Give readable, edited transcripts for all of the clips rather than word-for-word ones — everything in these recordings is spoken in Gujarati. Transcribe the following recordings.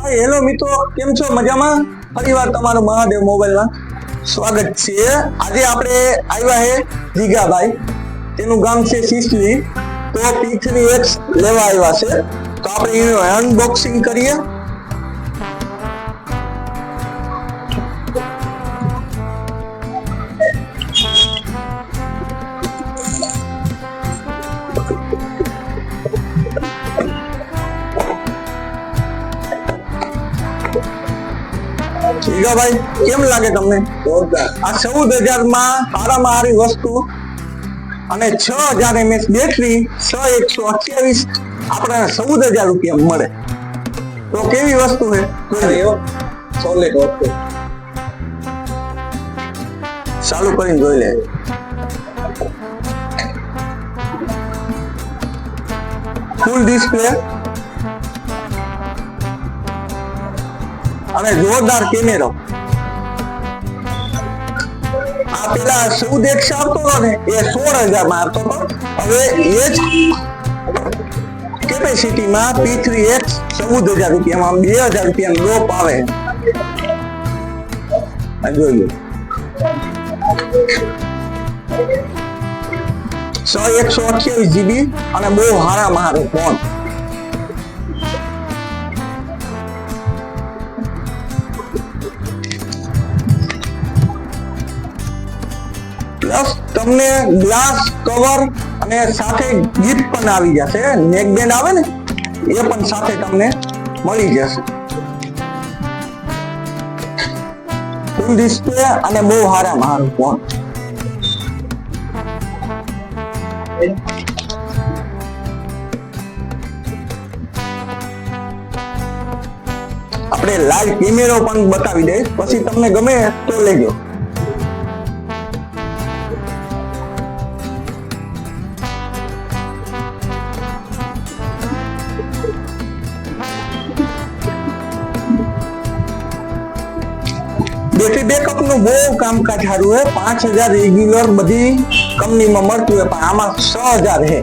હેલો મિત્રો, કેમ છો? મજામાં? ફરીવાર તમારું મહાદેવ મોબાઈલમાં સ્વાગત છે. આજે આપણે આવ્યા છે જીગાભાઈ, તેનું ગામ છે સિસલી. તો P3X લેવા આવ્યા છે, તો આપણે એનું અનબોક્સિંગ કરીએ. જીગાભાઈ, કેમ લાગે તમને? આ 14,000 માં સારામાં સારી વસ્તુ અને 6,000 mAh બેટરી, 128 આપણે 14,000 રૂપિયા મળે. તો કેવી વસ્તુ છે? સોલિડ વસ્તુ. ચાલુ કરીને જોઈ લે. ફૂલ ડિસ્પ્લે અને જોરદાર કેમેરો. આ પેલા 14X આવતો હતો ને, એ 16,000 માં આવતો હતો. હવે એ જ કેપેસિટીમાં P3X 14,000 રૂપિયામાં 2,000 રૂપિયાનો ડ્રોપ આવે. જોઈએ 128 GB અને બહુ સારામાં સારો ફોન. પ્લસ તમને ગ્લાસ કવર અને સાથે ગિફ્ટ પણ આવી જશે. નેક બેન્ડ આવે ને, એ પણ સાથે તમને મળી જશે. ફૂલ ડિસ્પ્લે અને બહુ સારામાં સારું ફોન. આપણે લાઈવ કેમેરો પણ બતાવી દઈશ, પછી તમને ગમે તો લેજો. બેટરી બેકઅપ નું બહુ કામકાજ સારું છે. 5,000 રેગ્યુલર બધી કંપનીમાં મળતું હોય, પણ આમાં 6,000 છે.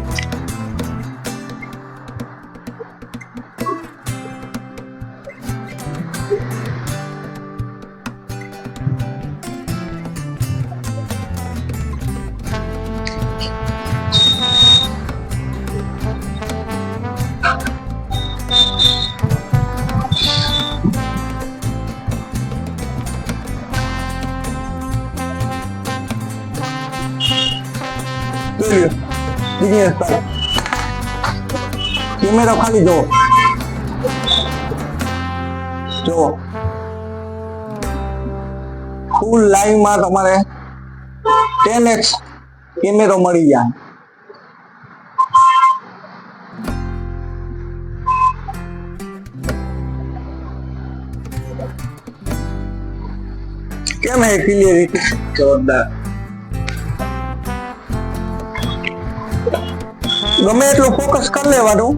કેમેરો ખાલી જો ફૂલ લાઈવ માં તમારે 10x કેમેરો મળી જાય. કેમ હે ક્લિયરિટી? જોરદાર. ગમે એટલું ફોકસ કરી લેવાનું,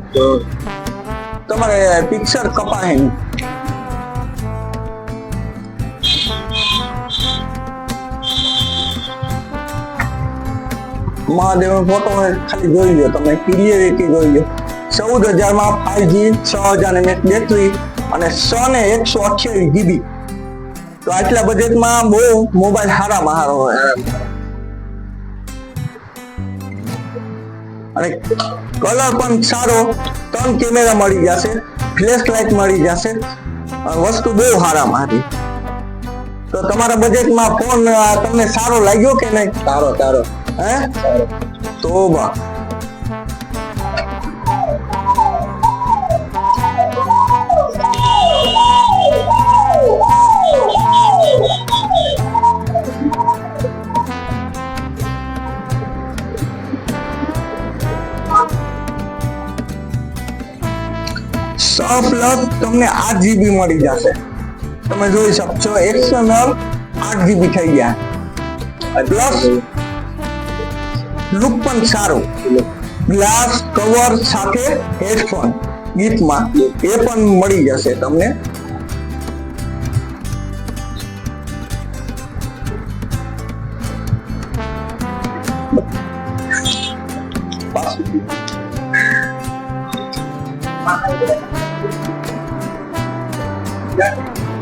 તમારે પિક્ચર કપાય નહીં. મહાદેવ નો ફોટો ખાલી જોઈ લો, તમે ક્લિયરિટી જોઈ લો. 14,000 માં 5G, 6,000 mAh બેટરી અને 128 GB. તો આટલા બજેટમાં બહુ મોબાઈલ સારામાં સારો હોય. અને કલર પણ સારો, 3 કેમેરા મળી જશે, ફ્લેશ લાઇટ મળી જશે. વસ્તુ બહુ સારામાં સારી. તો તમારા બજેટમાં ફોન તમને સારો લાગ્યો કે નહીં? સારો હે? તો બા પ્લસ તમને 8 GB મળી જશે. તમે જોઈ શકશો, એક્સટર્નલ 8 GB થઈ ગયા. પ્લસ લુક પણ સારું. ગ્લાસ કવર સાથે હેડફોન ગીતમાં એ પણ મળી જશે તમને. છે